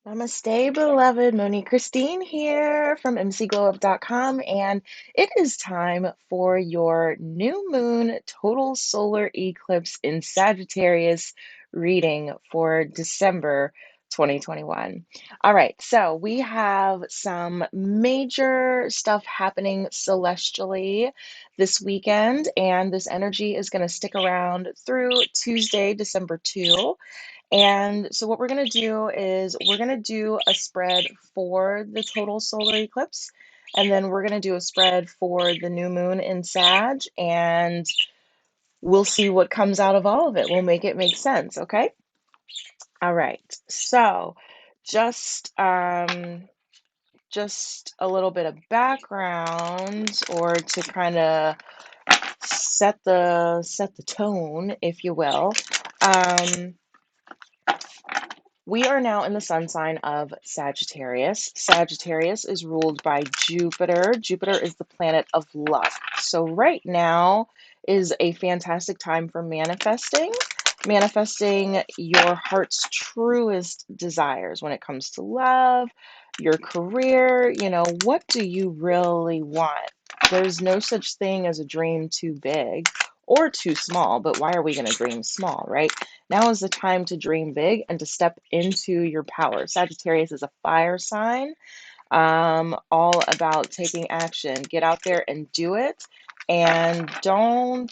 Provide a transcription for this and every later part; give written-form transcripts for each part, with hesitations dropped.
Namaste, beloved. Monique Christine here from mcglowup.com, and it is time for your new moon total solar eclipse in Sagittarius reading for December 2021. All right, so we have some major stuff happening celestially this weekend, and this energy is going to stick around through Tuesday, December 2. And so what we're going to do is we're going to do a spread for the total solar eclipse, and then we're going to do a spread for the new moon in Sag, and we'll see what comes out of all of it. We'll make it make sense, okay? All right. So just a little bit of background or to kind of set the tone, if you will. We are now in the sun sign of Sagittarius. Sagittarius is ruled by Jupiter. Jupiter is the planet of luck. So right now is a fantastic time for manifesting your heart's truest desires when it comes to love, your career. What do you really want? There's no such thing as a dream too big or too small, but why are we going to dream small, right? Now is the time to dream big and to step into your power. Sagittarius is a fire sign, all about taking action. Get out there and do it, and don't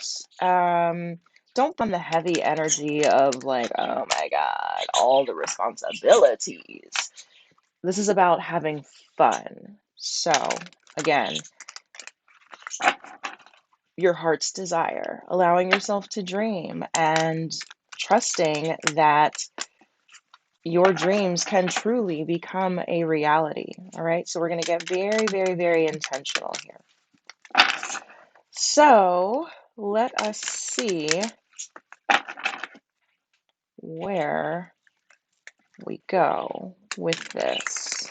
bring the heavy energy of like, oh my God, all the responsibilities. This is about having fun. So again, your heart's desire, allowing yourself to dream and trusting that your dreams can truly become a reality. All right. So we're going to get very, very, very intentional here. So let us see where we go with this.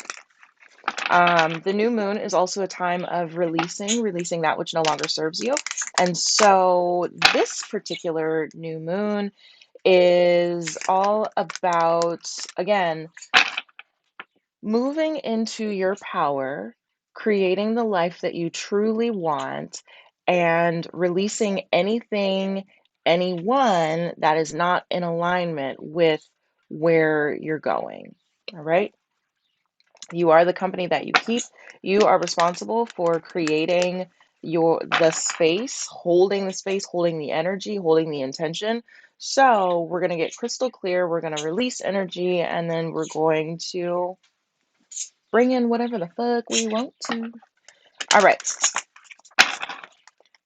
The new moon is also a time of releasing that which no longer serves you. And so this particular new moon is all about, again, moving into your power, creating the life that you truly want, and releasing anything, anyone that is not in alignment with where you're going. All right. You are the company that you keep. You are responsible for creating the space, holding the energy, holding the intention. So we're going to get crystal clear. We're going to release energy, and then we're going to bring in whatever the fuck we want to. All right.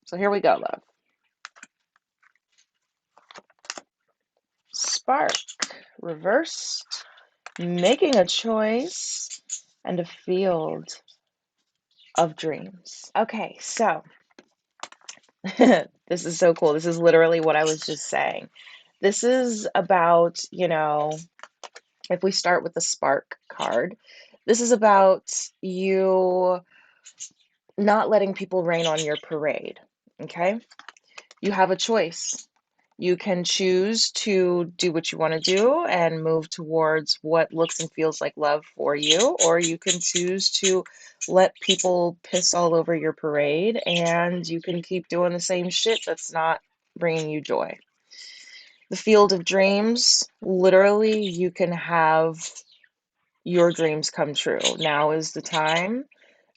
So here we go, love. Spark, reversed, making a choice, and a field of dreams. Okay, so this is so cool. This is literally what I was just saying. This is about, if we start with the spark card, this is about you not letting people rain on your parade. Okay? You have a choice. You can choose to do what you want to do and move towards what looks and feels like love for you, or you can choose to let people piss all over your parade and you can keep doing the same shit that's not bringing you joy. The field of dreams, literally, you can have your dreams come true. Now is the time.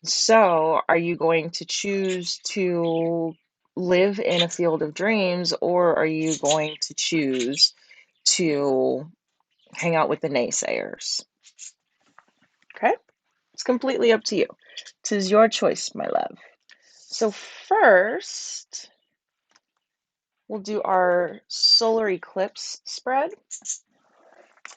So, are you going to choose to live in a field of dreams, or are you going to choose to hang out with the naysayers? Okay? It's completely up to you. 'Tis your choice, my love. So, first, we'll do our solar eclipse spread,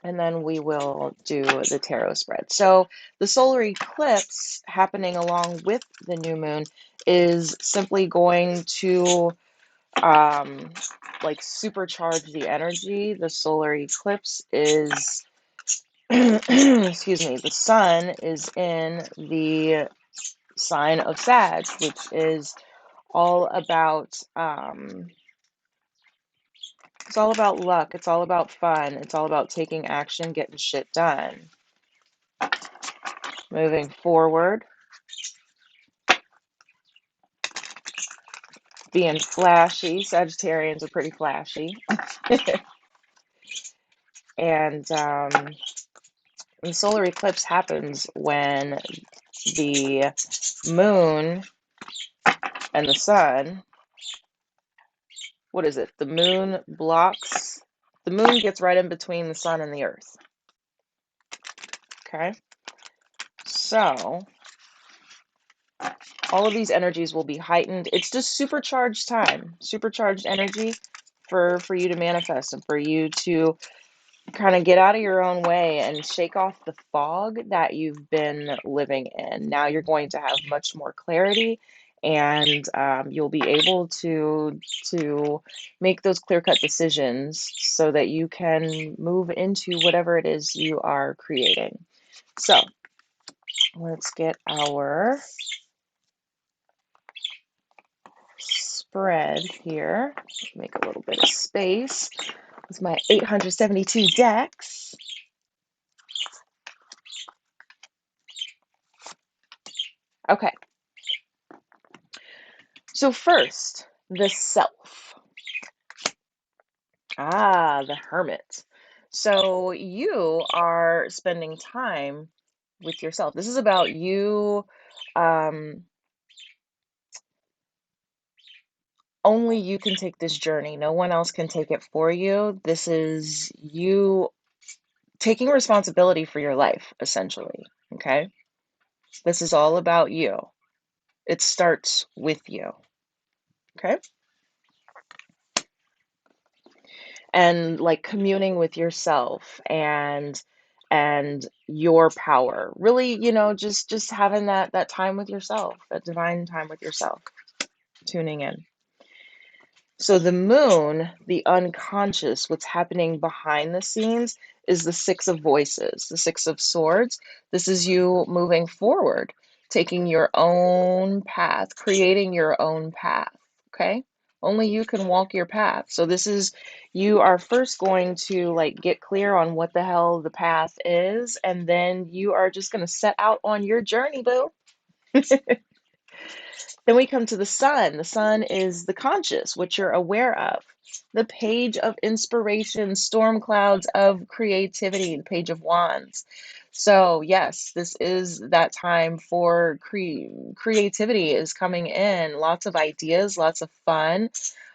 and then we will do the tarot spread. So the solar eclipse happening along with the new moon is simply going to like supercharge the energy. The solar eclipse is excuse me, the sun is in the sign of Sag, which is all about it's all about luck. It's all about fun. It's all about taking action, getting shit done. moving forward, being flashy. Sagittarians are pretty flashy. And the solar eclipse happens when the moon and the sun, what is it? The moon gets right in between the sun and the earth. Okay? So all of these energies will be heightened. It's just supercharged time, supercharged energy for you to manifest and for you to kind of get out of your own way and shake off the fog that you've been living in. Now you're going to have much more clarity, and you'll be able to make those clear-cut decisions so that you can move into whatever it is you are creating. So let's get our spread here. Make a little bit of space with my 872 decks. Okay. So first, the self. The hermit. So you are spending time with yourself. This is about you. Only you can take this journey. No one else can take it for you. This is you taking responsibility for your life, essentially. Okay? This is all about you. It starts with you. Okay? And like communing with yourself and your power. Really, just having that time with yourself, that divine time with yourself, tuning in. So the moon, the unconscious, what's happening behind the scenes is the Six of Voices, the Six of Swords. This is you moving forward, taking your own path, creating your own path, okay? Only you can walk your path. So this is, you are first going to like get clear on what the hell the path is, and then you are just going to set out on your journey, boo. Then we come to the sun. The sun is the conscious, what you're aware of. The page of inspiration, storm clouds of creativity, the page of wands. So yes, this is that time for creativity is coming in. Lots of ideas, lots of fun.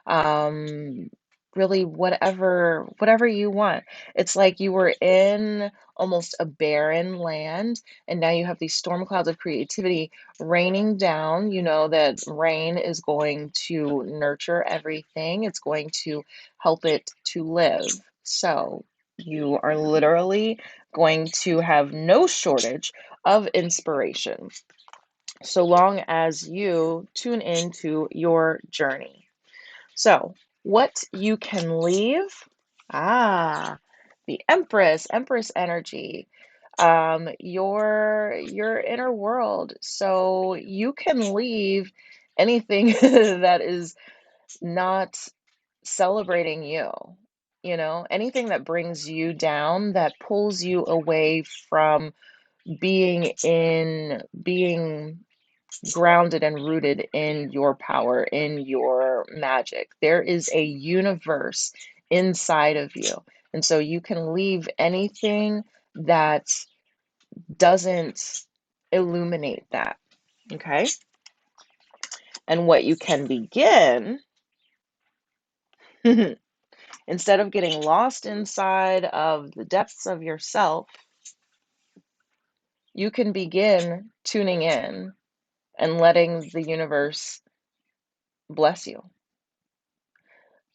Um, really whatever you want. It's like you were in almost a barren land, and now you have these storm clouds of creativity raining down. You know that rain is going to nurture everything. It's going to help it to live. So you are literally going to have no shortage of inspiration so long as you tune into your journey. So what you can leave, the Empress energy, your inner world. So you can leave anything that is not celebrating you, anything that brings you down, that pulls you away from being grounded and rooted in your power, in your magic. There is a universe inside of you. And so you can leave anything that doesn't illuminate that. Okay? And what you can begin, instead of getting lost inside of the depths of yourself, you can begin tuning in and letting the universe bless you.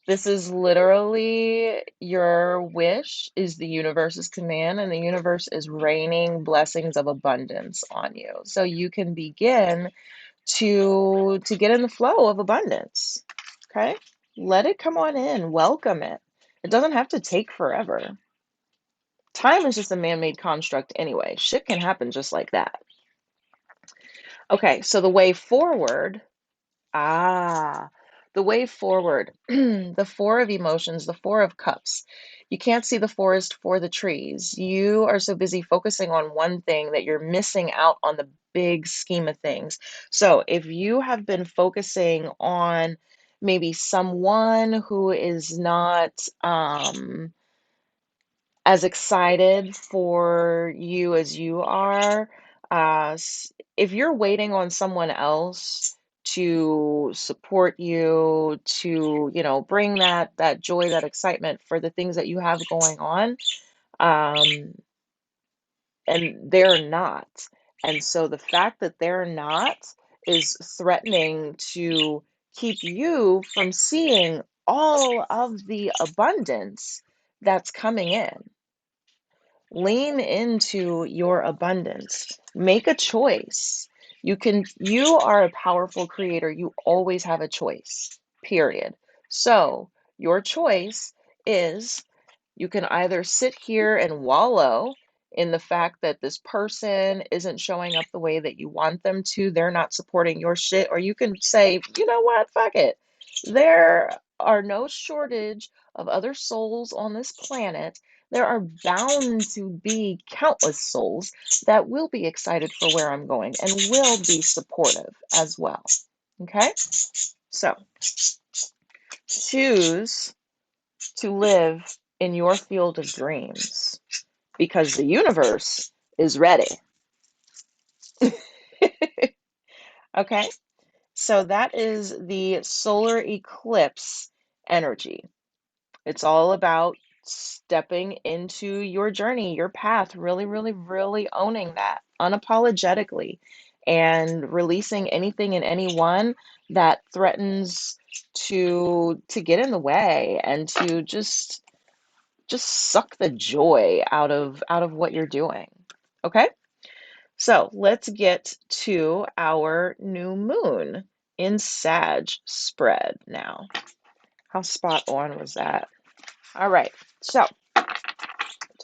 This is literally your wish is the universe's command, and the universe is raining blessings of abundance on you. So you can begin to get in the flow of abundance. Okay? Let it come on in. Welcome it. It doesn't have to take forever. Time is just a man-made construct anyway. Shit can happen just like that. Okay, so the way forward, the way forward, the Four of Emotions, the Four of Cups. You can't see the forest for the trees. You are so busy focusing on one thing that you're missing out on the big scheme of things. So if you have been focusing on maybe someone who is not as excited for you as you are, if you're waiting on someone else to support you, to, bring that joy, that excitement for the things that you have going on, um, and they're not. And so the fact that they're not is threatening to keep you from seeing all of the abundance that's coming in. Lean into your abundance. Make a choice. You are a powerful creator. You always have a choice, period. So your choice is you can either sit here and wallow in the fact that this person isn't showing up the way that you want them to, they're not supporting your shit, or you can say, you know what, fuck it. There are no shortage of other souls on this planet. There are bound to be countless souls that will be excited for where I'm going and will be supportive as well. Okay? So choose to live in your field of dreams because the universe is ready. Okay? So that is the solar eclipse energy. It's all about stepping into your journey, your path, really, really, really owning that unapologetically and releasing anything and anyone that threatens to get in the way and to just suck the joy out of what you're doing. Okay? So let's get to our new moon in Sag spread now. How spot on was that? All right. So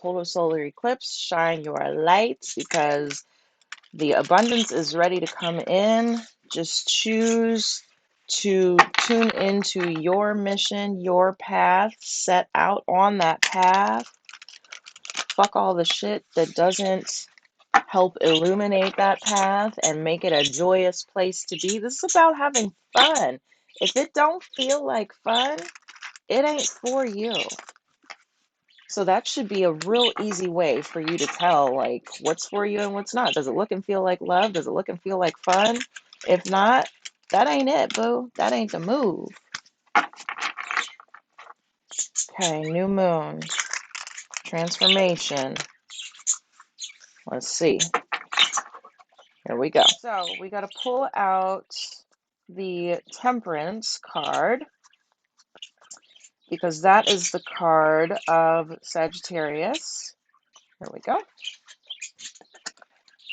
total solar eclipse, shine your lights because the abundance is ready to come in. Just choose to tune into your mission, your path, set out on that path. Fuck all the shit that doesn't help illuminate that path and make it a joyous place to be. This is about having fun. If it don't feel like fun, it ain't for you. So that should be a real easy way for you to tell like what's for you and what's not. Does it look and feel like love? Does it look and feel like fun? If not, that ain't it, boo. That ain't the move. Okay, new moon, transformation. Let's see. Here we go. So we got to pull out the Temperance card because that is the card of Sagittarius. Here we go.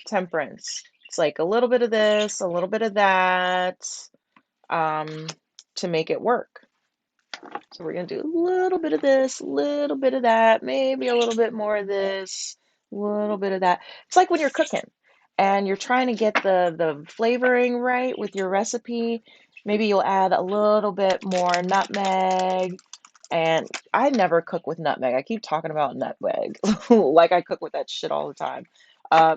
Temperance. It's like a little bit of this, a little bit of that, to make it work. So we're going to do a little bit of this, a little bit of that, maybe a little bit more of this, a little bit of that. It's like when you're cooking and you're trying to get the flavoring right with your recipe. Maybe you'll add a little bit more nutmeg. And I never cook with nutmeg. I keep talking about nutmeg like I cook with that shit all the time.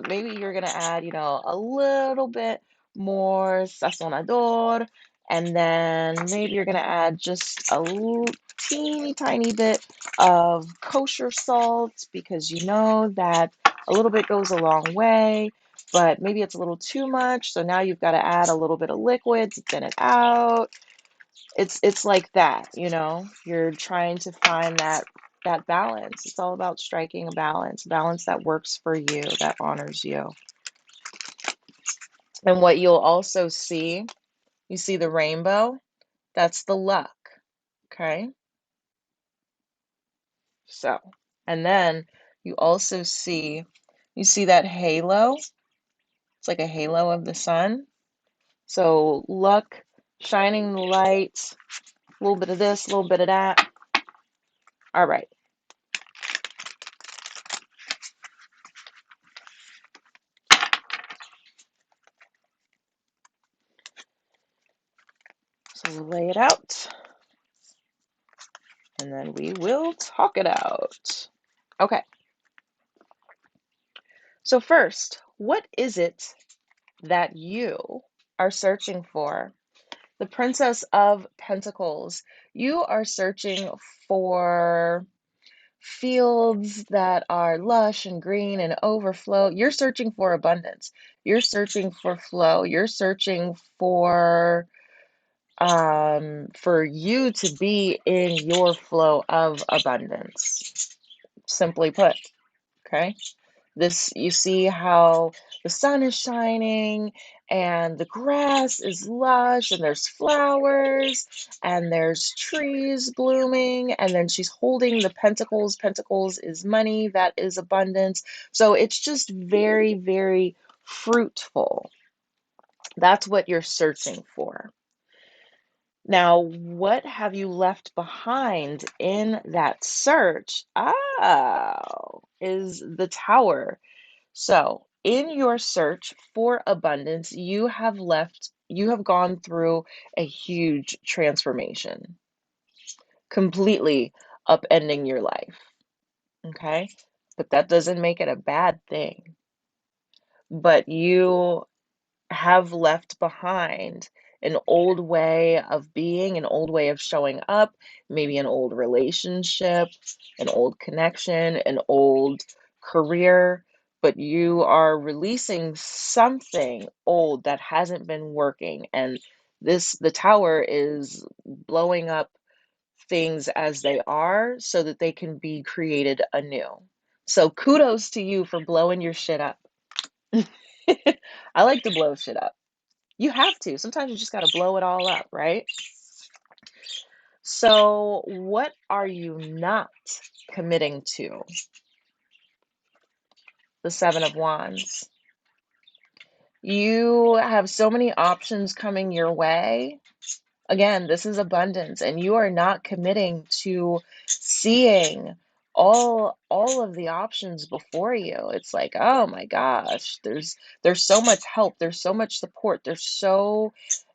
Maybe you're going to add, a little bit more sazonador. And then maybe you're going to add just a little teeny tiny bit of kosher salt because you know that a little bit goes a long way, but maybe it's a little too much. So now you've got to add a little bit of liquid to thin it out. It's like that, you're trying to find that balance. It's all about striking a balance that works for you, that honors you. And what you'll also see, you see the rainbow, that's the luck. Okay. So, and then you also you see that halo. It's like a halo of the sun. So luck, shining the light, a little bit of this, a little bit of that. All right. So lay it out, and then we will talk it out. Okay. So first, what is it that you are searching for? The Princess of Pentacles. You are searching for fields that are lush and green and overflow. You're searching for abundance. You're searching for flow. You're searching for you to be in your flow of abundance. Simply put, okay? This, you see how the sun is shining and the grass is lush and there's flowers and there's trees blooming, and then she's holding the pentacles. Pentacles is money, that is abundance. So it's just very, very fruitful. That's what you're searching for. Now, what have you left behind in that search? Oh, is the Tower. So, in your search for abundance, you have gone through a huge transformation, completely upending your life. Okay? But that doesn't make it a bad thing. But you have left behind an old way of being, an old way of showing up, maybe an old relationship, an old connection, an old career, but you are releasing something old that hasn't been working. And the Tower is blowing up things as they are so that they can be created anew. So kudos to you for blowing your shit up. I like to blow shit up. You have to. Sometimes you just got to blow it all up, right? So, what are you not committing to? The Seven of Wands. You have so many options coming your way. Again, this is abundance, and you are not committing to seeing all of the options before you. It's like, oh my gosh, there's so much help, there's so much support, there's so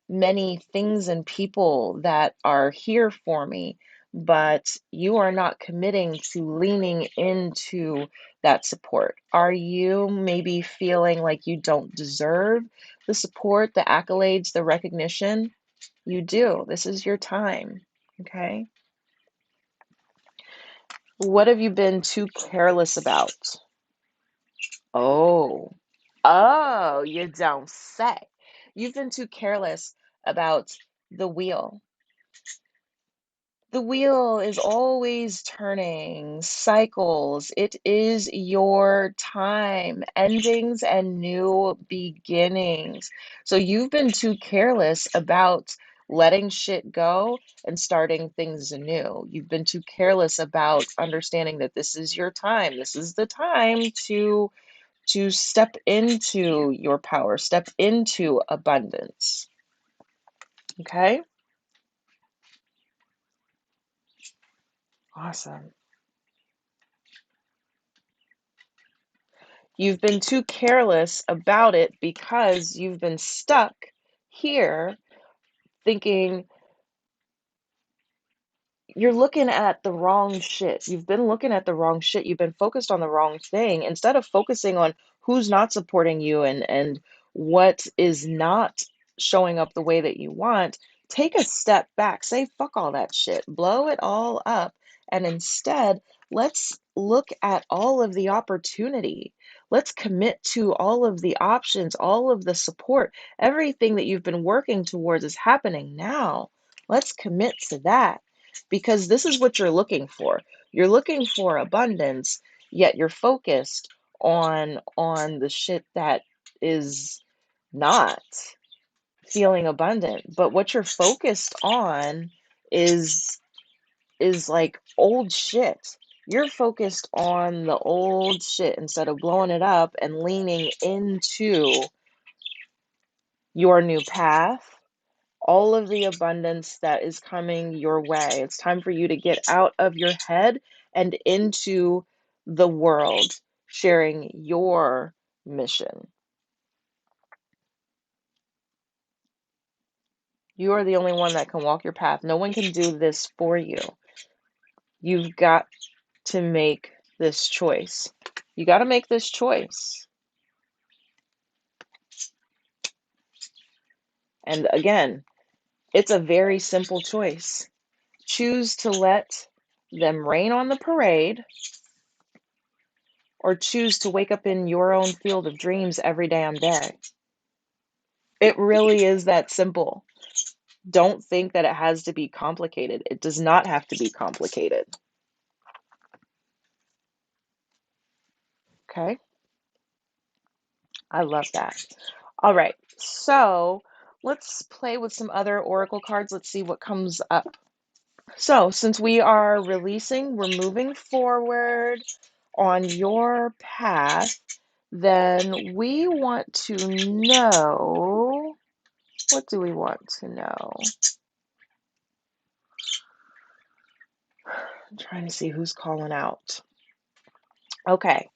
many things and people that are here for me, but you are not committing to leaning into that support. Are you maybe feeling like you don't deserve the support, the accolades, the recognition? You do. This is your time. Okay. What have you been too careless about? Oh, you don't say. You've been too careless about the wheel. The wheel is always turning, cycles. It is your time, endings and new beginnings. So you've been too careless about letting shit go and starting things anew. You've been too careless about understanding that this is your time. This is the time to step into your power, step into abundance. Okay? Awesome. You've been too careless about it because you've been stuck here thinking you're looking at the wrong shit. You've been looking at the wrong shit. You've been focused on the wrong thing instead of focusing on who's not supporting you and what is not showing up the way that you want. Take a step back. Say fuck all that shit. Blow it all up. And instead, let's look at all of the opportunity. Let's commit to all of the options, all of the support. Everything that you've been working towards is happening now. Let's commit to that, because this is what you're looking for. You're looking for abundance, yet you're focused on the shit that is not feeling abundant. But what you're focused on is like old shit. You're focused on the old shit instead of blowing it up and leaning into your new path, all of the abundance that is coming your way. It's time for you to get out of your head and into the world, sharing your mission. You are the only one that can walk your path. No one can do this for you. You've got to make this choice. You got to make this choice. And again, it's a very simple choice. Choose to let them rain on the parade, or choose to wake up in your own field of dreams every damn day. It really is that simple. Don't think that it has to be complicated. It does not have to be complicated. Okay? I love that. All right, so let's play with some other oracle cards. Let's see what comes up. So since we are releasing, we're moving forward on your path, then we want to know, what do we want to know? I'm trying to see who's calling out. Okay.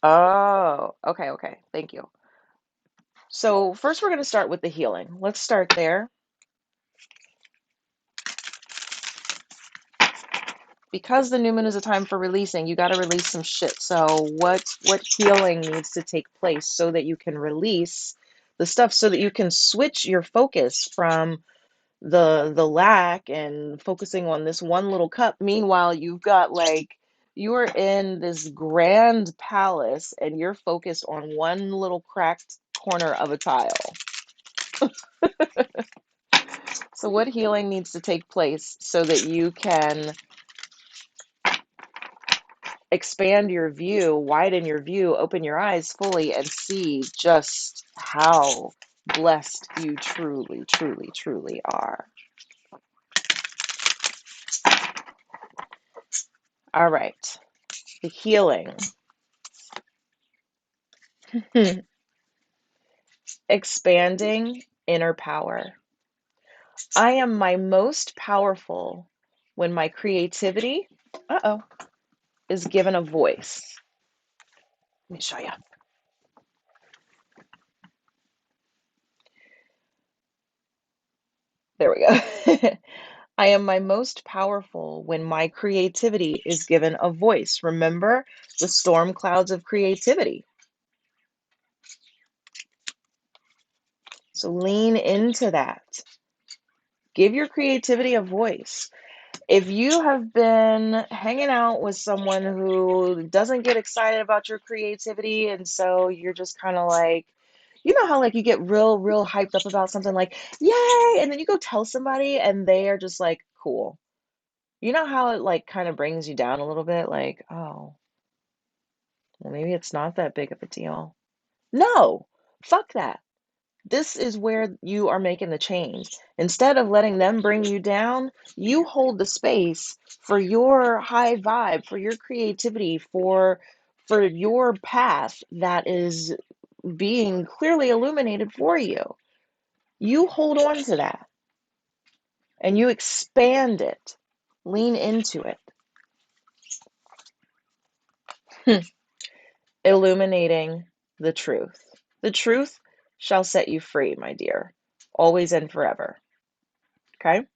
Oh, okay. Thank you. So first we're going to start with the healing. Let's start there. Because the new moon is a time for releasing, you got to release some shit. So what healing needs to take place so that you can release the stuff, so that you can switch your focus from the lack and focusing on this one little cup. Meanwhile, you've got, like, you are in this grand palace and you're focused on one little cracked corner of a tile. So what healing needs to take place so that you can expand your view, widen your view, open your eyes fully, and see just how blessed you truly are. All right, the healing. Expanding inner power. I am my most powerful when my creativity, is given a voice. Let me show you. There we go. I am my most powerful when my creativity is given a voice. Remember the storm clouds of creativity. So lean into that. Give your creativity a voice. If you have been hanging out with someone who doesn't get excited about your creativity, and so you're just kind of like, you know how, like, you get real hyped up about something, like, yay, and then you go tell somebody and they are just like, cool. You know how it, like, kind of brings you down a little bit, like, oh, well, maybe it's not that big of a deal. No, fuck that. This is where you are making the change. Instead of letting them bring you down, you hold the space for your high vibe, for your creativity, for your path that is being clearly illuminated for you. You hold on to that and you expand it. Lean into it. Illuminating the truth. The truth shall set you free, my dear, always and forever. Okay?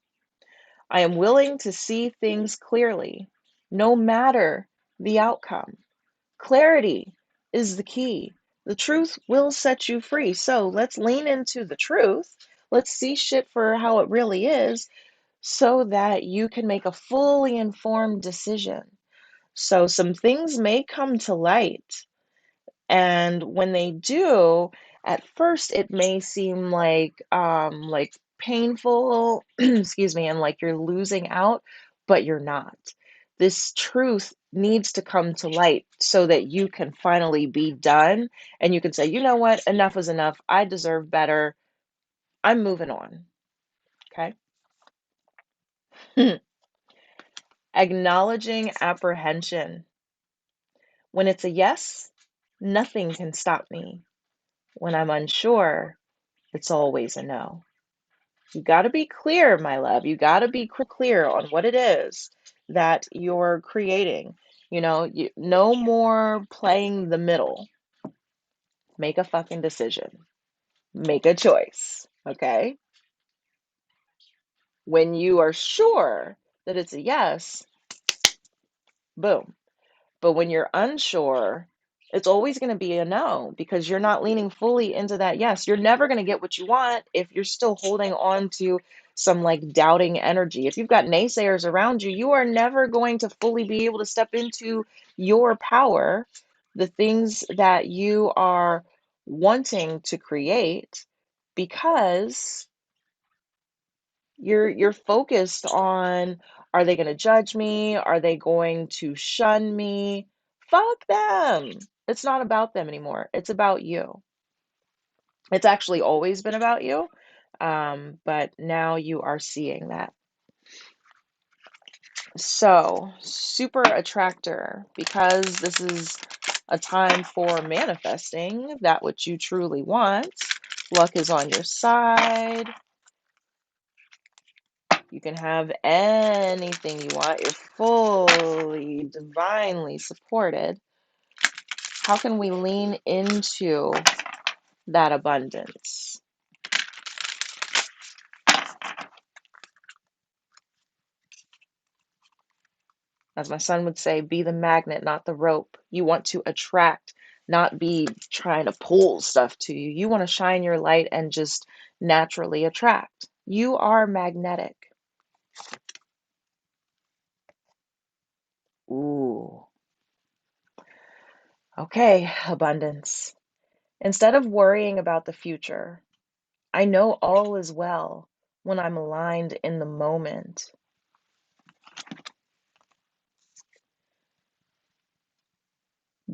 I am willing to see things clearly, no matter the outcome. Clarity is the key. The truth will set you free. So let's lean into the truth. Let's see shit for how it really is so that you can make a fully informed decision. So some things may come to light. And when they do, at first it may seem like painful, excuse me, and like you're losing out, but you're not. This truth needs to come to light so that you can finally be done and you can say, you know what, enough is enough. I deserve better. I'm moving on. Okay. Acknowledging apprehension. When it's a yes, nothing can stop me. When I'm unsure, it's always a no. You got to be clear, my love. You got to be clear on what it is that you're creating. No more playing the middle. Make a fucking decision. Make a choice. Okay? When you are sure that it's a yes, boom. But when you're unsure, it's always going to be a no because you're not leaning fully into that yes. You're never going to get what you want if you're still holding on to some like doubting energy. If you've got naysayers around you, you are never going to fully be able to step into your power, the things that you are wanting to create, because you're focused on, are they going to judge me? Are they going to shun me? Fuck them. It's not about them anymore. It's about you. It's actually always been about you. But now you are seeing that. So, super attractor, because this is a time for manifesting that which you truly want. Luck is on your side. You can have anything you want. You're fully, divinely supported. How can we lean into that abundance? As my son would say, be the magnet, not the rope. You want to attract, not be trying to pull stuff to you. You want to shine your light and just naturally attract. You are magnetic. Ooh. Okay, abundance. Instead of worrying about the future, I know all is well when I'm aligned in the moment.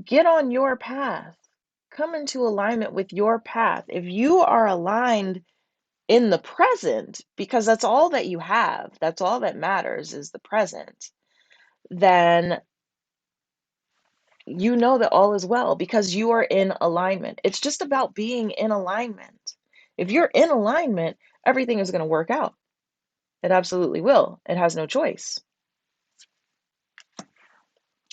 Get on your path. Come into alignment with your path. If you are aligned in the present, because that's all that you have, that's all that matters is the present, then you know that all is well because you are in alignment. It's just about being in alignment. If you're in alignment, everything is going to work out. It absolutely will. It has no choice.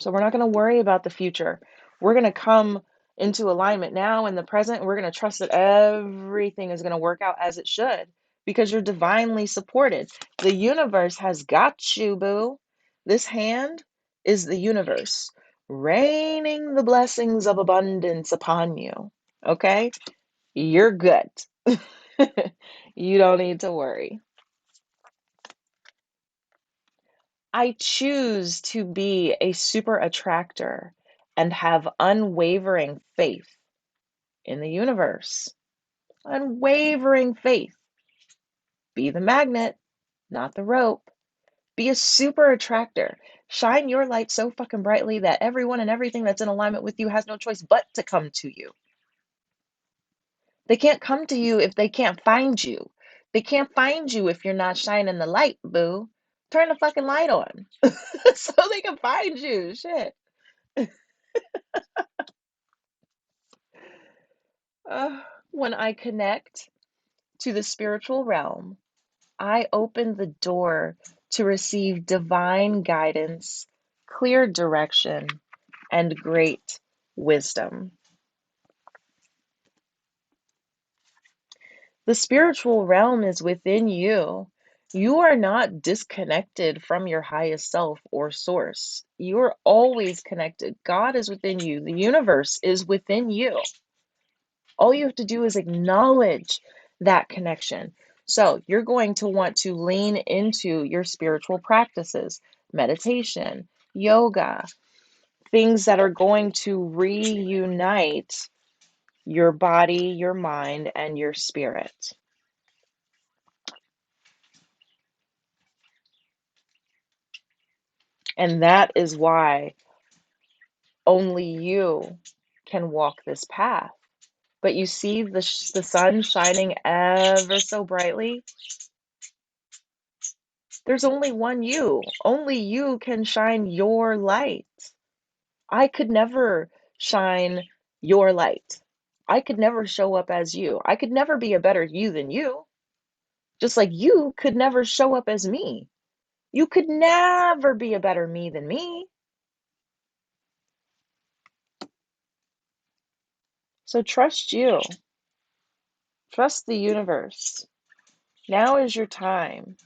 So we're not going to worry about the future. We're going to come into alignment now in the present, and we're going to trust that everything is going to work out as it should because you're divinely supported. The universe has got you, boo. This hand is the universe raining the blessings of abundance upon you. Okay? You're good. You don't need to worry. I choose to be a super attractor and have unwavering faith in the universe. Unwavering faith. Be the magnet, not the rope. Be a super attractor. Shine your light so fucking brightly that everyone and everything that's in alignment with you has no choice but to come to you. They can't come to you if they can't find you. They can't find you if you're not shining the light, boo. Turn the fucking light on so they can find you. Shit. When I connect to the spiritual realm, I open the door to receive divine guidance, clear direction, and great wisdom. The spiritual realm is within you. You are not disconnected from your highest self or source. You are always connected. God is within you. The universe is within you. All you have to do is acknowledge that connection. So you're going to want to lean into your spiritual practices, meditation, yoga, things that are going to reunite your body, your mind, and your spirit. And that is why only you can walk this path. But you see the sun shining ever so brightly. There's only one you. Only you can shine your light. I could never shine your light. I could never show up as you. I could never be a better you than you. Just like you could never show up as me. You could never be a better me than me. So trust you. Trust the universe. Now is your time.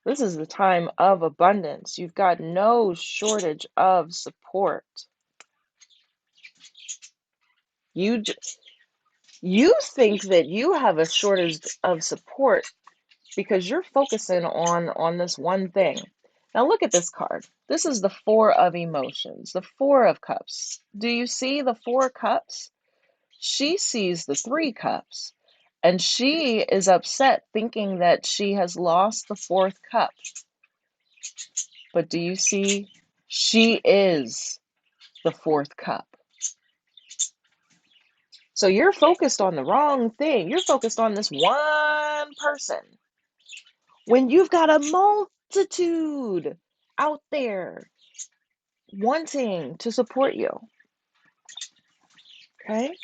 This is the time of abundance. You've got no shortage of support. You think that you have a shortage of support because you're focusing on this one thing. Now look at this card. This is the Four of Emotions, the Four of Cups. Do you see the Four Cups? She sees the Three Cups, and she is upset thinking that she has lost the fourth cup. But do you see? She is the fourth cup. So you're focused on the wrong thing. You're focused on this one person when you've got a multitude out there wanting to support you. Okay?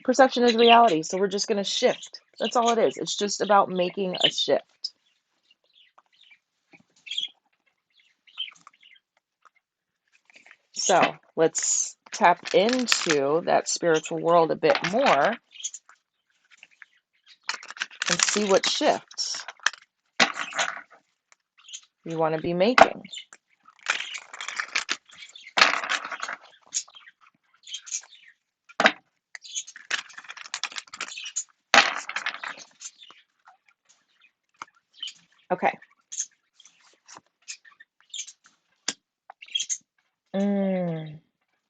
Perception is reality. So we're just going to shift. That's all it is. It's just about making a shift. So let's tap into that spiritual world a bit more and see what shifts you want to be making. Okay.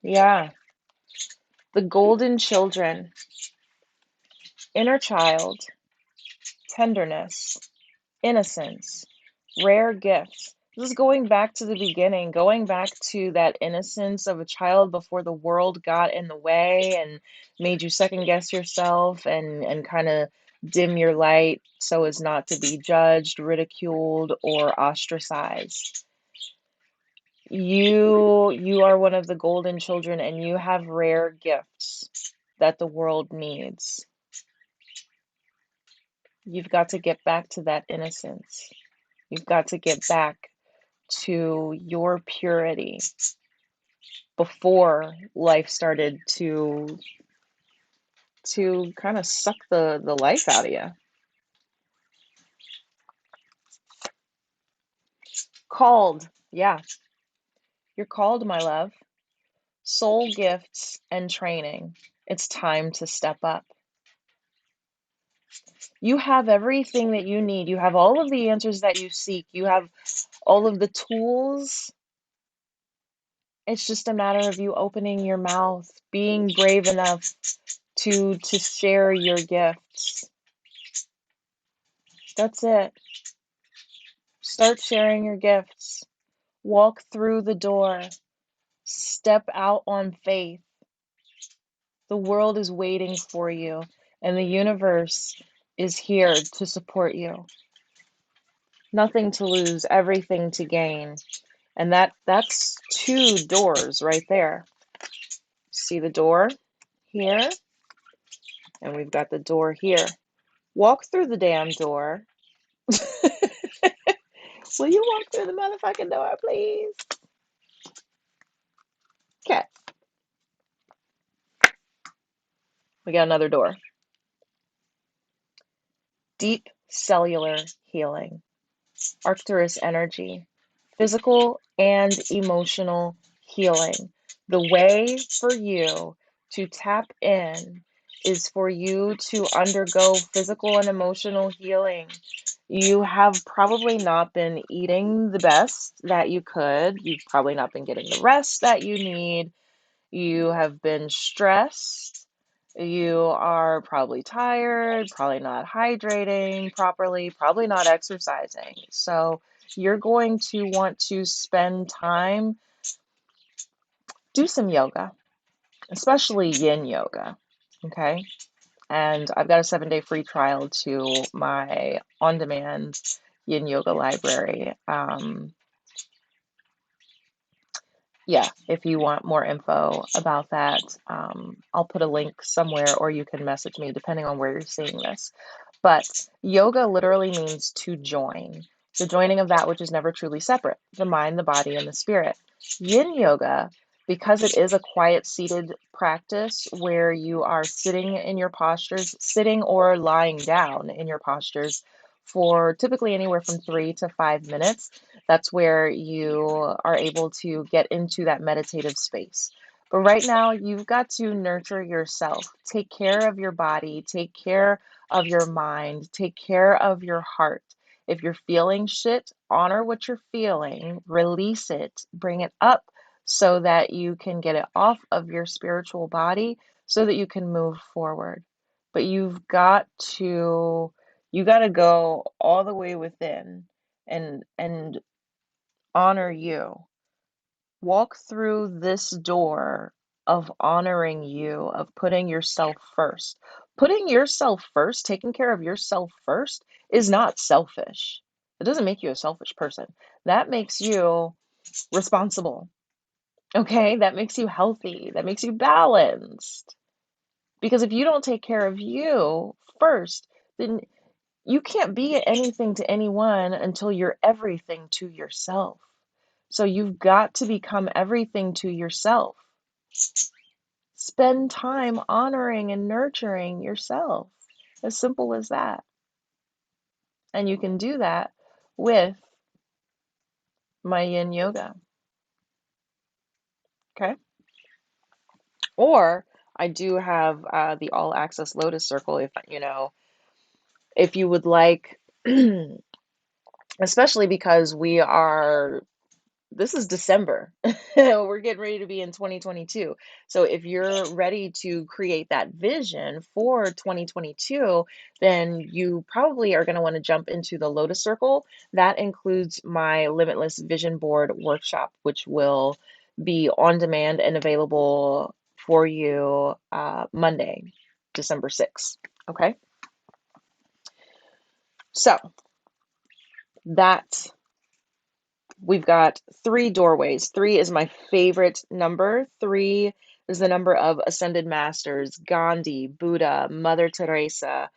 Yeah. The golden children, inner child, tenderness, innocence, rare gifts. This is going back to the beginning, going back to that innocence of a child before the world got in the way and made you second guess yourself and kind of dim your light so as not to be judged, ridiculed, or ostracized. You are one of the golden children, and you have rare gifts that the world needs. You've got to get back to that innocence. You've got to get back to your purity before life started to kind of suck the life out of you. Called. Yeah. You're called, my love. Soul gifts and training. It's time to step up. You have everything that you need. You have all of the answers that you seek. You have all of the tools. It's just a matter of you opening your mouth, being brave enough to share your gifts. That's it. Start sharing your gifts. Walk through the door. Step out on faith. The world is waiting for you, and the universe is here to support you. Nothing to lose, everything to gain. And that's two doors right there. See the door here? And we've got the door here. Walk through the damn door. Will you walk through the motherfucking door, please? Okay. We got another door. Deep cellular healing. Arcturus energy. Physical and emotional healing. The way for you to tap in is for you to undergo physical and emotional healing. You have probably not been eating the best that you could. You've probably not been getting the rest that you need. You have been stressed. You are probably tired, probably not hydrating properly, probably not exercising. So you're going to want to spend time, do some yoga, especially yin yoga, okay? And I've got a 7-day free trial to my on-demand yin yoga library. Yeah, if you want more info about that, I'll put a link somewhere, or you can message me depending on where you're seeing this. But yoga literally means to join, the joining of that which is never truly separate, the mind, the body, and the spirit. Yin yoga, because it is a quiet seated practice where you are sitting in your postures, sitting or lying down in your postures, for typically anywhere from 3 to 5 minutes. That's where you are able to get into that meditative space. But right now, you've got to nurture yourself. Take care of your body, take care of your mind, take care of your heart. If you're feeling shit, honor what you're feeling, release it, bring it up so that you can get it off of your spiritual body so that you can move forward. But you got to go all the way within and honor you. Walk through this door of honoring you, of putting yourself first. Putting yourself first, taking care of yourself first, is not selfish. It doesn't make you a selfish person. That makes you responsible. Okay? That makes you healthy. That makes you balanced. Because if you don't take care of you first, then you can't be anything to anyone until you're everything to yourself. So you've got to become everything to yourself. Spend time honoring and nurturing yourself. As simple as that. And you can do that with my yin yoga. Okay? Or I do have the all access Lotus circle if you would like, especially because this is December. We're getting ready to be in 2022. So if you're ready to create that vision for 2022, then you probably are going to want to jump into the Lotus Circle. That includes my Limitless Vision Board workshop, which will be on demand and available for you Monday, December 6th. Okay. So that we've got 3 doorways. 3 is my favorite number. 3 is the number of ascended masters, Gandhi, Buddha, Mother Teresa,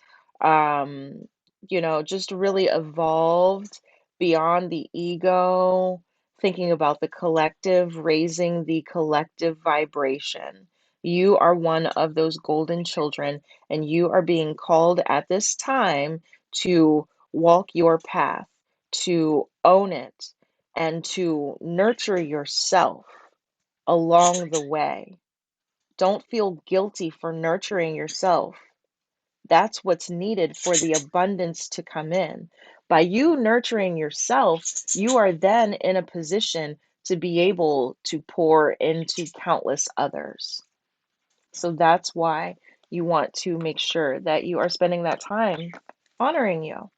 just really evolved beyond the ego, thinking about the collective, raising the collective vibration. You are one of those golden children, and you are being called at this time to walk your path, to own it, and to nurture yourself along the way. Don't feel guilty for nurturing yourself. That's what's needed for the abundance to come in. By you nurturing yourself, you are then in a position to be able to pour into countless others. So that's why you want to make sure that you are spending that time honoring you.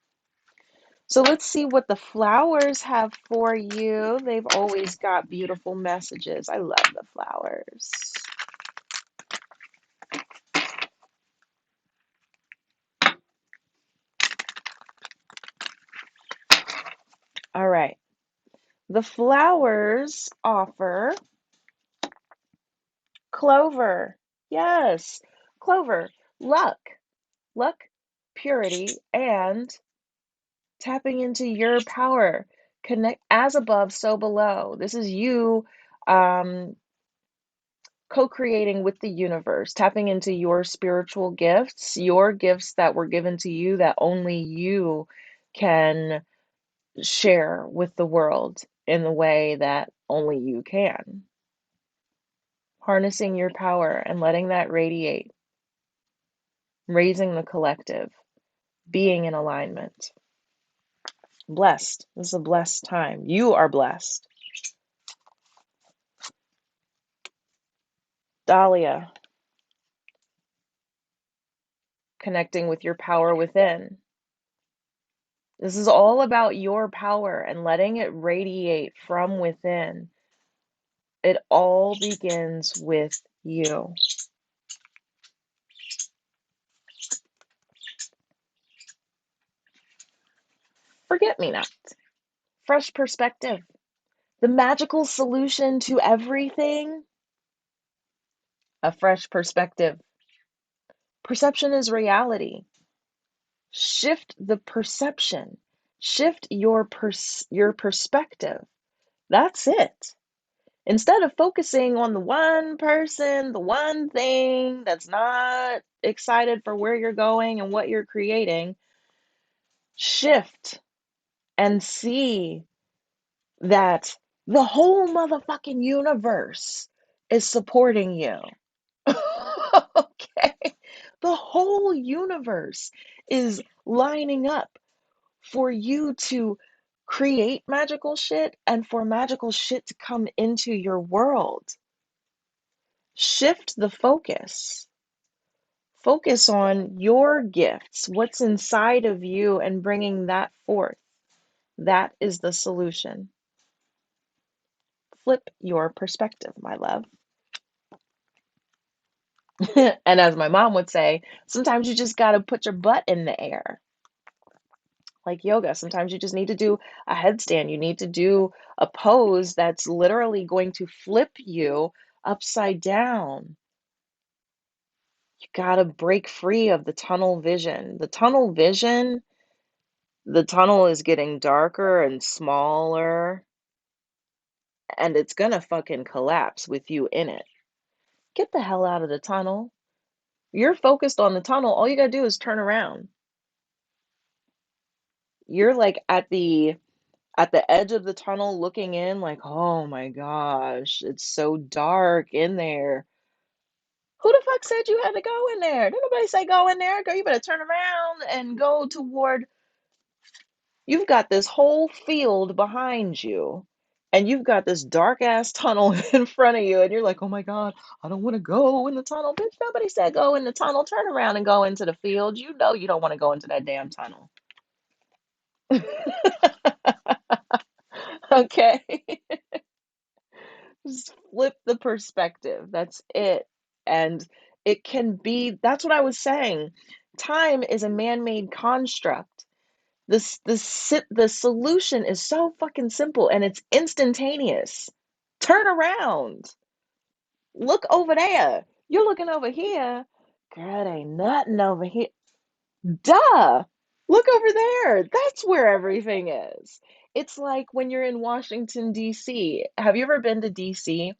So let's see what the flowers have for you. They've always got beautiful messages. I love the flowers. All right. The flowers offer clover. Yes, clover. Luck, purity, and tapping into your power. Connect as above, so below. This is you co-creating with the universe, tapping into your spiritual gifts, your gifts that were given to you that only you can share with the world in the way that only you can. Harnessing your power and letting that radiate, raising the collective, being in alignment. Blessed. This is a blessed time. You are blessed. Dahlia, connecting with your power within. This is all about your power and letting it radiate from within. It all begins with you. Forget me not. Fresh perspective. The magical solution to everything. A fresh perspective. Perception is reality. Shift the perception. Shift your perspective. That's it. Instead of focusing on the one person, the one thing that's not excited for where you're going and what you're creating, Shift and see that the whole motherfucking universe is supporting you. Okay? The whole universe is lining up for you to create magical shit and for magical shit to come into your world. Shift the focus. Focus on your gifts, what's inside of you, and bringing that forth. That is the solution. Flip your perspective, my love. And as my mom would say, sometimes you just got to put your butt in the air. Like yoga, sometimes you just need to do a headstand. You need to do a pose that's literally going to flip you upside down. You got to break free of the tunnel vision. The tunnel vision, the tunnel is getting darker and smaller, and it's gonna fucking collapse with you in it. Get the hell out of the tunnel. You're focused on the tunnel. All you gotta do is turn around. You're like at the edge of the tunnel looking in like, "Oh my gosh, it's so dark in there." Who the fuck said you had to go in there? Didn't nobody say go in there. Girl, you better turn around and go toward. You've got this whole field behind you, and you've got this dark ass tunnel in front of you, and you're like, "Oh my God, I don't want to go in the tunnel." Bitch, nobody said go in the tunnel. Turn around and go into the field. You know you don't want to go into that damn tunnel. Okay? Just flip the perspective. That's it. And it can be, that's what I was saying. Time is a man-made construct. The solution is so fucking simple and it's instantaneous. Turn around. Look over there. You're looking over here. Girl, it ain't nothing over here. Duh. Look over there. That's where everything is. It's like when you're in Washington, D.C. Have you ever been to D.C.?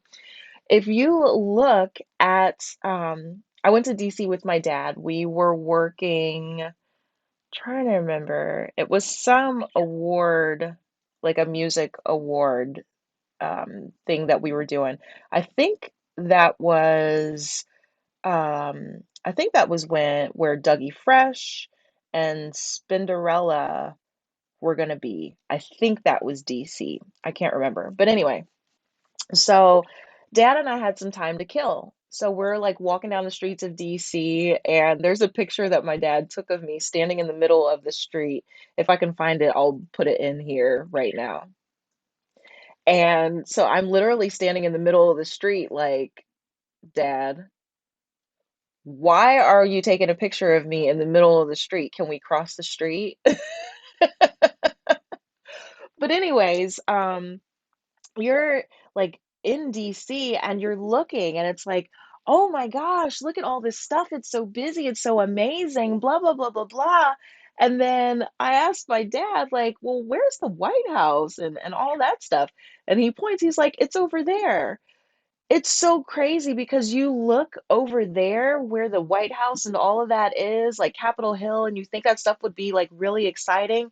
If you look at, I went to DC with my dad. We were working, trying to remember, it was some award, like a music award thing that we were doing. I think that was, I think that was where Dougie Fresh and Spinderella were gonna be. I think that was DC. I can't remember. But anyway, so dad and I had some time to kill. So we're like walking down the streets of DC, and there's a picture that my dad took of me standing in the middle of the street. If I can find it, I'll put it in here right now. And so I'm literally standing in the middle of the street, like, Dad, why are you taking a picture of me in the middle of the street? Can we cross the street? But anyways, you're like in DC and you're looking and it's like, oh my gosh, look at all this stuff. It's so busy. It's so amazing, blah, blah, blah, blah, blah. And then I asked my dad, like, well, where's the White House and all that stuff? And he points, he's like, it's over there. It's so crazy because you look over there where the White House and all of that is, like Capitol Hill, and you think that stuff would be like really exciting.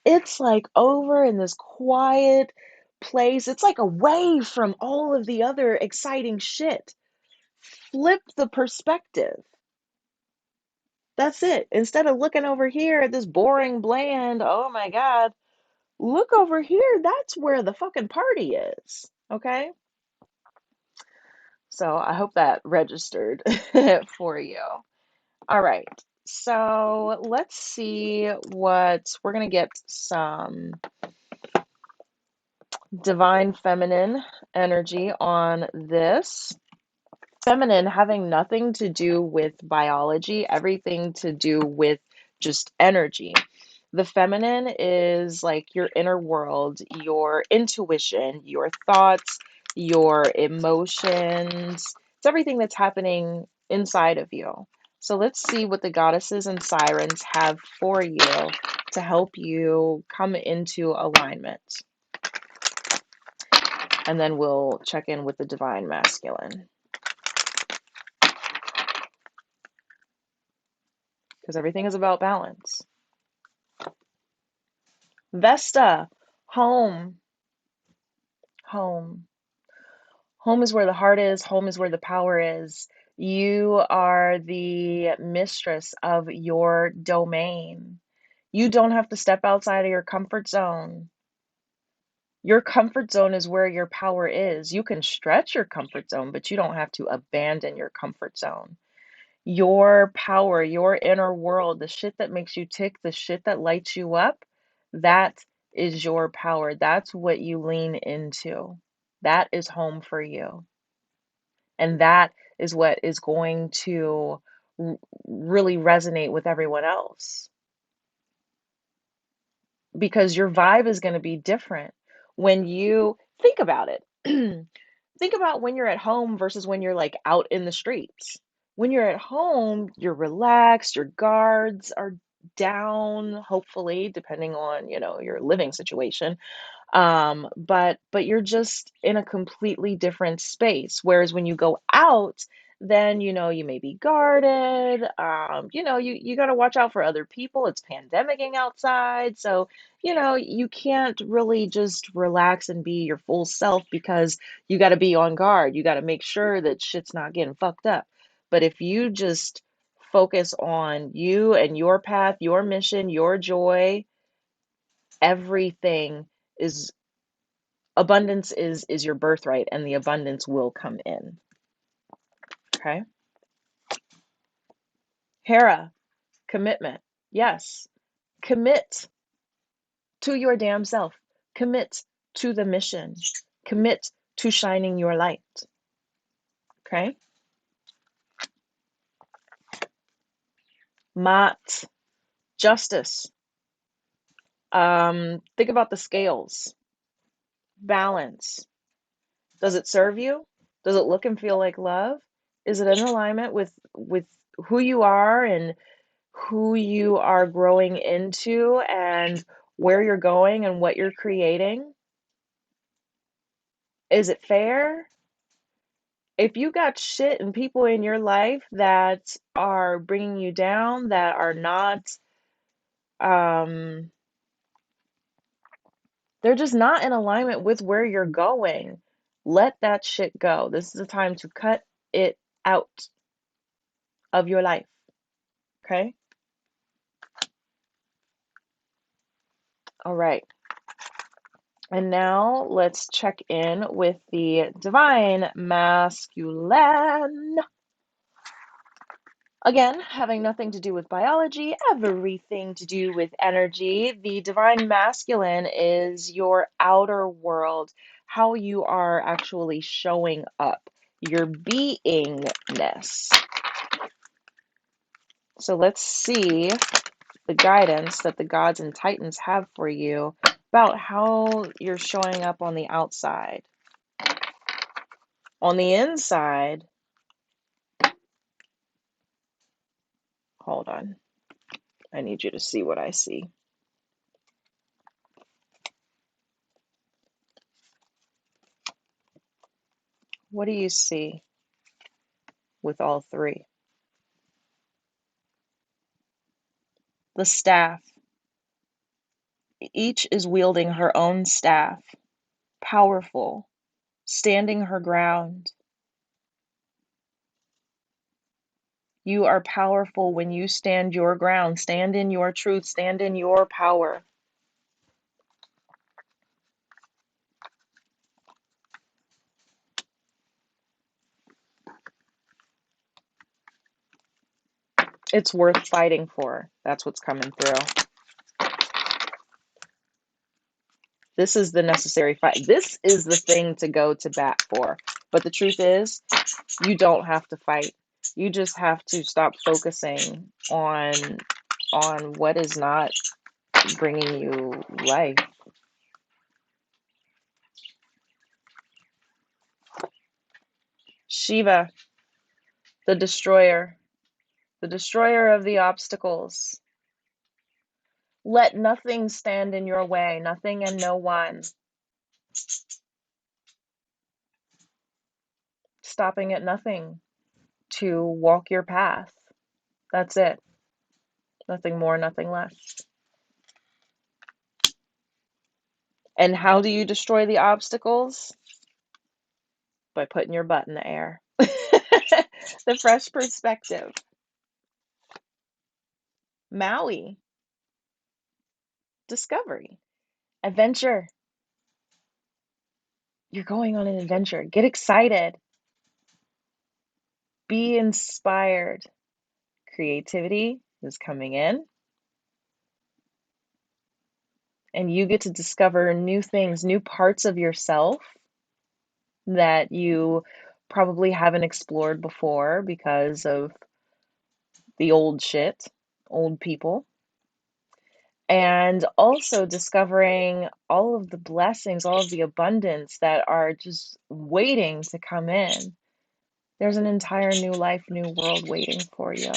It's, like, over in this quiet place. It's, like, away from all of the other exciting shit. Flip the perspective. That's it. Instead of looking over here at this boring, bland, "Oh my god," look over here, that's where the fucking party is, okay? So, I hope that registered for you. Alright, so let's see what we're gonna get some divine feminine energy on this. Feminine having nothing to do with biology, everything to do with just energy. The feminine is like your inner world, your intuition, your thoughts, your emotions. It's everything that's happening inside of you. So let's see what the goddesses and sirens have for you to help you come into alignment. And then we'll check in with the divine masculine. Because everything is about balance. Vesta, home, home. Home is where the heart is. Home is where the power is. You are the mistress of your domain. You don't have to step outside of your comfort zone. Your comfort zone is where your power is. You can stretch your comfort zone, but you don't have to abandon your comfort zone. Your power, your inner world, the shit that makes you tick, the shit that lights you up, that is your power. That's what you lean into. That is home for you. And that is what is going to really resonate with everyone else. Because your vibe is going to be different when you think about it. Think about when you're at home versus when you're like out in the streets. When you're at home, you're relaxed, your guards are down, hopefully, depending on, your living situation. But you're just in a completely different space. Whereas when you go out, then you may be guarded. You got to watch out for other people. It's pandemicking outside, so you can't really just relax and be your full self because you got to be on guard. You got to make sure that shit's not getting fucked up. But if you just focus on you and your path, your mission, your joy, everything is abundance is your birthright, and the abundance will come in. Okay. Hera, commitment. Yes. Commit to your damn self. Commit to the mission. Commit to shining your light. Okay. Mat, justice. Think about the scales. Balance. Does it serve you? Does it look and feel like love? Is it in alignment with who you are and who you are growing into and where you're going and what you're creating? Is it fair? If you got shit and people in your life that are bringing you down, that are not, um, they're just not in alignment with where you're going, let that shit go. This is the time to cut it out of your life. Okay? All right. And now let's check in with the divine masculine. Again, having nothing to do with biology, everything to do with energy. The divine masculine is your outer world, how you are actually showing up, your beingness. So let's see the guidance that the gods and titans have for you about how you're showing up on the outside. On the inside, hold on. I need you to see what I see. What do you see with all three? The staff. Each is wielding her own staff, powerful, standing her ground. You are powerful when you stand your ground, stand in your truth, stand in your power. It's worth fighting for. That's what's coming through. This is the necessary fight. This is the thing to go to bat for. But the truth is, you don't have to fight. You just have to stop focusing on what is not bringing you life. Shiva, the destroyer of the obstacles. Let nothing stand in your way, nothing and no one. Stopping at nothing to walk your path. That's it. Nothing more, nothing less. And how do you destroy the obstacles? By putting your butt in the air. The fresh perspective. Maui. Discovery. Adventure. You're going on an adventure. Get excited. Be inspired. Creativity is coming in. And you get to discover new things, new parts of yourself that you probably haven't explored before because of the old shit, old people. And also discovering all of the blessings, all of the abundance that are just waiting to come in. There's an entire new life, new world waiting for you.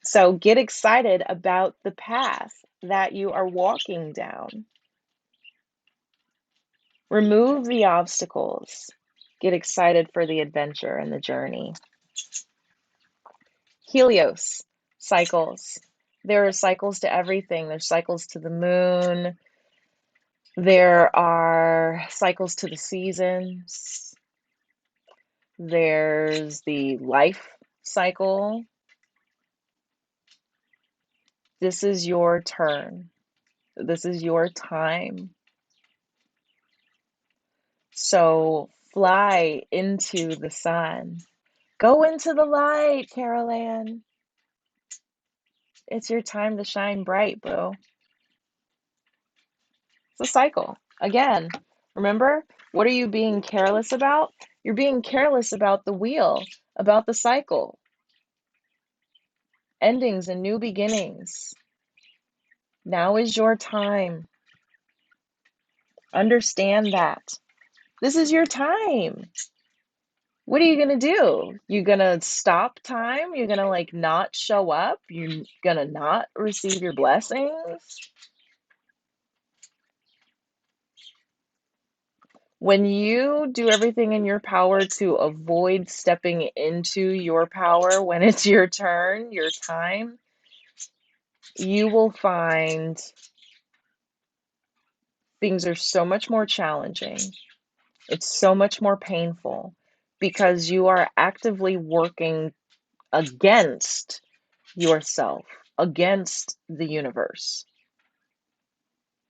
So get excited about the path that you are walking down. Remove the obstacles. Get excited for the adventure and the journey. Helios, cycles. There are cycles to everything. There's cycles to the moon. There are cycles to the seasons. There's the life cycle. This is your turn. This is your time. So fly into the sun. Go into the light, Carol Ann. It's your time to shine bright, boo. It's a cycle. Again, remember, what are you being careless about? You're being careless about the wheel, about the cycle. Endings and new beginnings. Now is your time. Understand that. This is your time. What are you going to do? You going to stop time? You're going to like not show up? You're going to not receive your blessings? When you do everything in your power to avoid stepping into your power when it's your turn, your time, you will find things are so much more challenging. It's so much more painful because you are actively working against yourself, against the universe.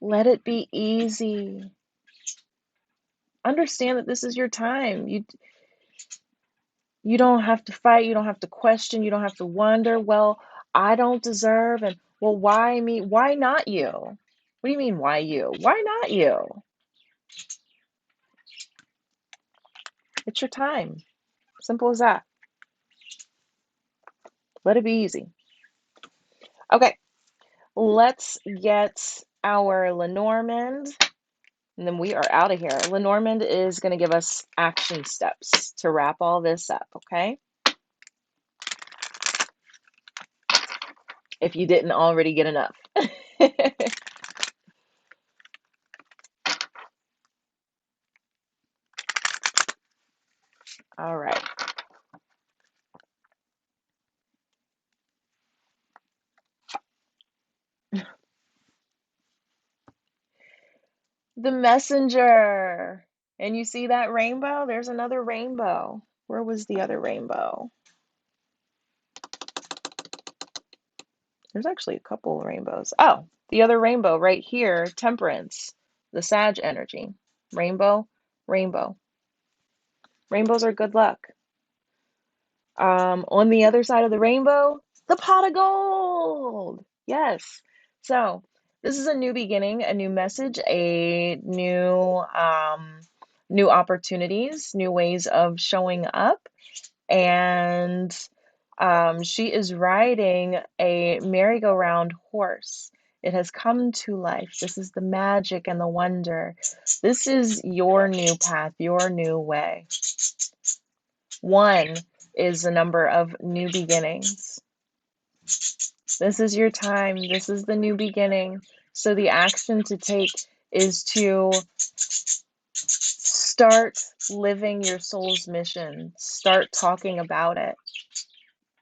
Let it be easy. Understand that this is your time. You don't have to fight, you don't have to question, you don't have to wonder, well, I don't deserve, and well, why me? Why not you? What do you mean, why you? Why not you? It's your time. Simple as that. Let it be easy. Okay, let's get our Lenormand, and then we are out of here. Lenormand is going to give us action steps to wrap all this up, okay? If you didn't already get enough. All right. The Messenger. And you see that rainbow? There's another rainbow. Where was the other rainbow? There's actually a couple of rainbows. Oh, the other rainbow right here, Temperance, the Sag energy. Rainbow, rainbow. Rainbows are good luck. On the other side of the rainbow, the pot of gold. Yes. So this is a new beginning, a new message, a new opportunities, new ways of showing up. And she is riding a merry-go-round horse. It has come to life. This is the magic and the wonder. This is your new path, your new way. 1 is the number of new beginnings. This is your time. This is the new beginning. So the action to take is to start living your soul's mission. Start talking about it.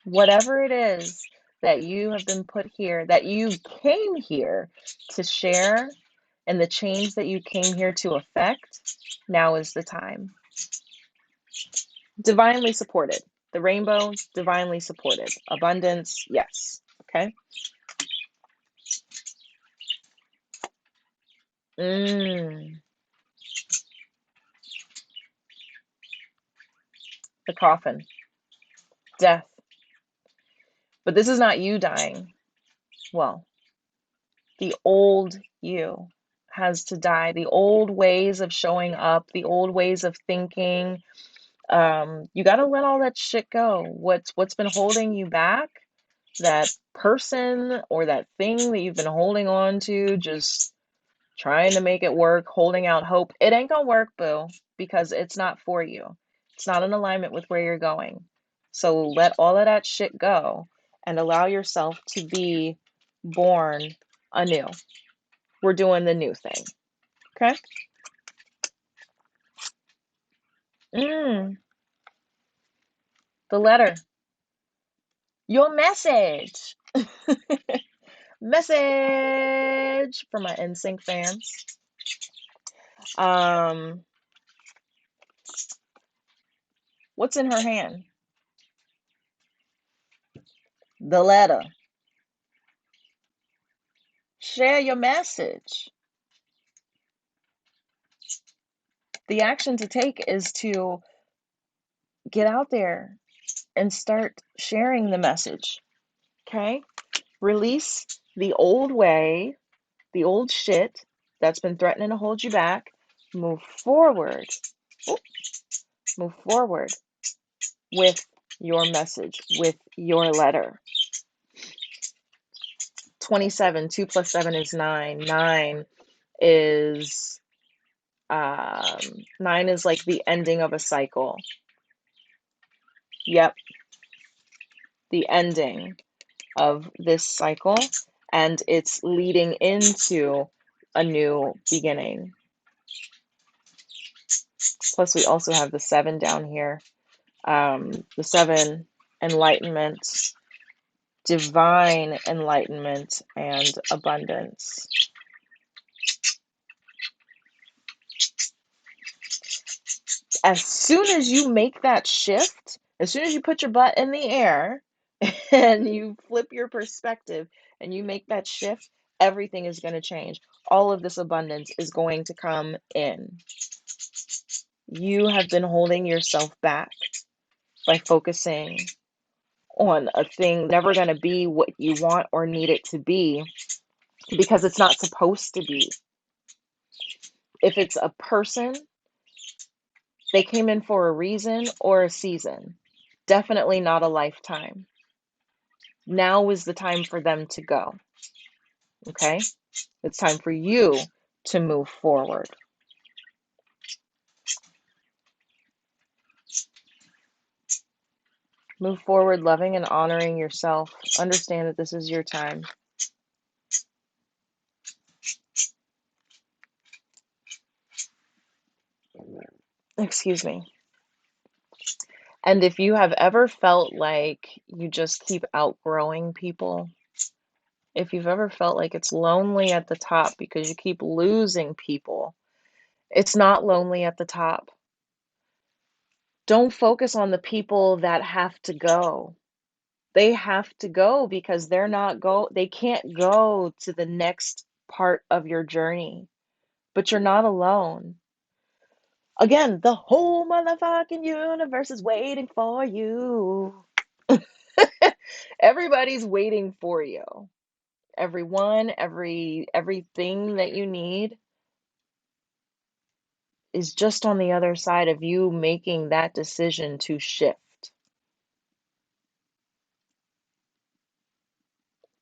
Whatever it is, that you have been put here, that you came here to share, and the change that you came here to affect, now is the time. Divinely supported. The rainbow, divinely supported. Abundance, yes. Okay? The coffin. Death. But this is not you dying. Well, the old you has to die. The old ways of showing up, the old ways of thinking. You got to let all that shit go. What's been holding you back, that person or that thing that you've been holding on to, just trying to make it work, holding out hope. It ain't gonna work, boo, because it's not for you. It's not in alignment with where you're going. So let all of that shit go and allow yourself to be born anew. We're doing the new thing. Okay? The letter. Your message. Message for my NSYNC fans. What's in her hand? The letter. Share your message. The action to take is to get out there and start sharing the message. Okay? Release the old way, the old shit that's been threatening to hold you back. Move forward. Move forward with your message, with your letter. 27, 2 plus 7 is 9. 9 is like the ending of a cycle. Yep. The ending of this cycle, and it's leading into a new beginning. Plus, we also have the 7 down here. The 7, enlightenment, divine enlightenment, and abundance. As soon as you make that shift, as soon as you put your butt in the air and you flip your perspective and you make that shift, everything is going to change. All of this abundance is going to come in. You have been holding yourself back by focusing on a thing never going to be what you want or need it to be, because it's not supposed to be. If it's a person, they came in for a reason or a season. Definitely not a lifetime. Now is the time for them to go. Okay? It's time for you to move forward. Move forward, loving and honoring yourself. Understand that this is your time. Excuse me. And if you have ever felt like you just keep outgrowing people, if you've ever felt like it's lonely at the top because you keep losing people, it's not lonely at the top. Don't focus on the people that have to go. They have to go because they can't go to the next part of your journey. But you're not alone. Again, the whole motherfucking universe is waiting for you. Everybody's waiting for you. Everyone, everything that you need is just on the other side of you making that decision to shift.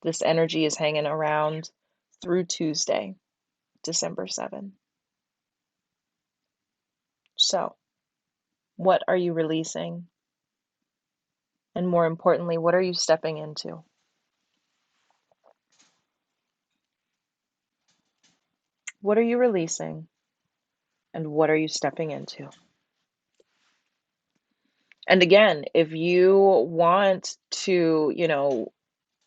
This energy is hanging around through Tuesday, December 7th. So, what are you releasing? And more importantly, what are you stepping into? What are you releasing? And what are you stepping into? And again, if you want to,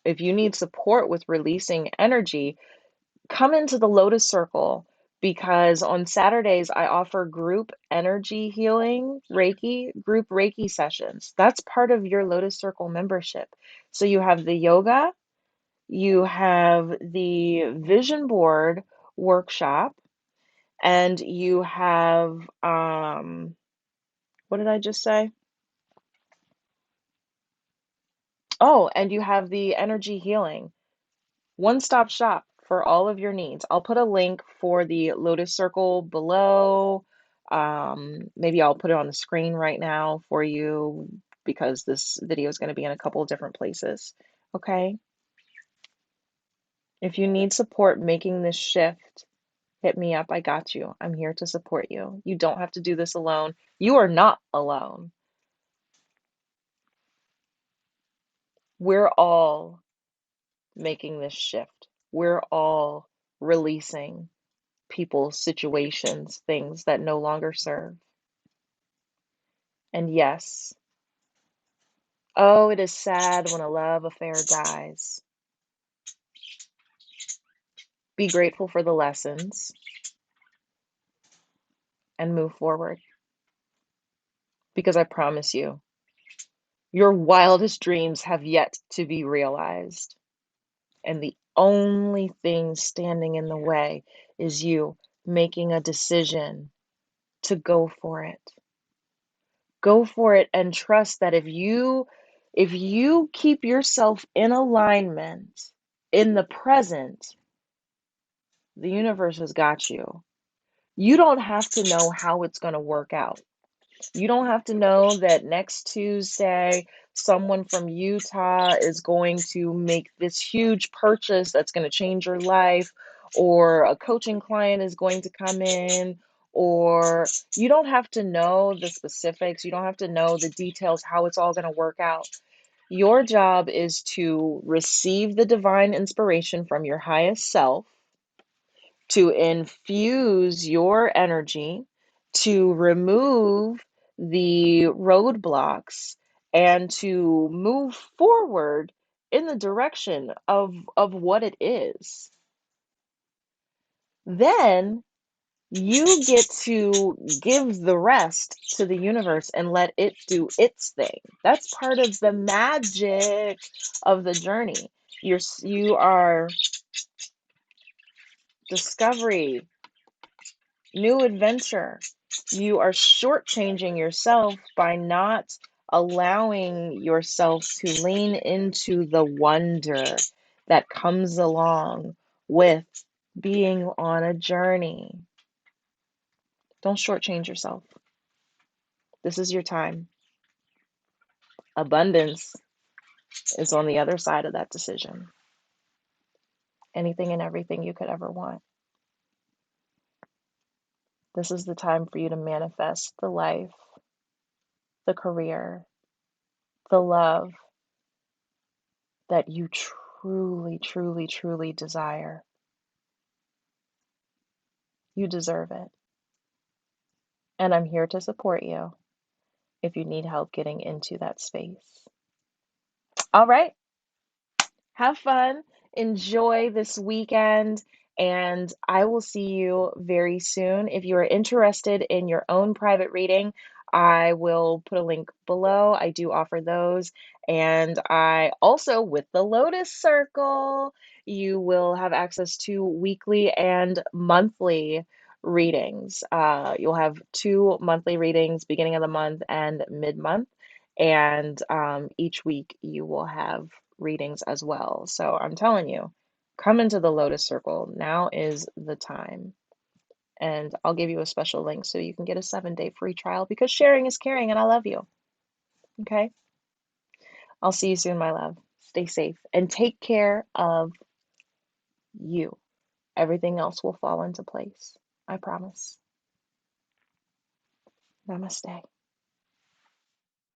If you need support with releasing energy, come into the Lotus Circle, because on Saturdays I offer group energy healing, group Reiki sessions. That's part of your Lotus Circle membership. So you have the yoga, you have the vision board workshop, and you have, what did I just say? Oh, and you have the energy healing. One-stop shop for all of your needs. I'll put a link for the Lotus Circle below. Maybe I'll put it on the screen right now for you, because this video is going to be in a couple of different places. Okay? If you need support making this shift, hit me up. I got you. I'm here to support you. You don't have to do this alone. You are not alone. We're all making this shift. We're all releasing people, situations, things that no longer serve. And yes, oh, it is sad when a love affair dies. Be grateful for the lessons and move forward, because I promise you, your wildest dreams have yet to be realized. And the only thing standing in the way is you making a decision to go for it. Go for it and trust that if you keep yourself in alignment in the present, the universe has got you. You don't have to know how it's going to work out. You don't have to know that next Tuesday someone from Utah is going to make this huge purchase that's going to change your life, or a coaching client is going to come in, or you don't have to know the specifics. You don't have to know the details, how it's all going to work out. Your job is to receive the divine inspiration from your highest self, to infuse your energy, to remove the roadblocks, and to move forward in the direction of what it is. Then you get to give the rest to the universe and let it do its thing. That's part of the magic of the journey. You are discovery, new adventure. You are shortchanging yourself by not allowing yourself to lean into the wonder that comes along with being on a journey. Don't shortchange yourself. This is your time. Abundance is on the other side of that decision. Anything and everything you could ever want. This is the time for you to manifest the life, the career, the love that you truly, truly, truly desire. You deserve it. And I'm here to support you if you need help getting into that space. All right. Have fun. Enjoy this weekend. And I will see you very soon. If you are interested in your own private reading, I will put a link below. I do offer those. And I also, with the Lotus Circle, you will have access to weekly and monthly readings. You'll have 2 monthly readings, beginning of the month and mid-month. And each week you will have readings as well. So I'm telling you, come into the Lotus Circle. Now is the time. And I'll give you a special link so you can get a 7-day free trial, because sharing is caring and I love you. Okay? I'll see you soon, my love. Stay safe and take care of you. Everything else will fall into place. I promise. Namaste.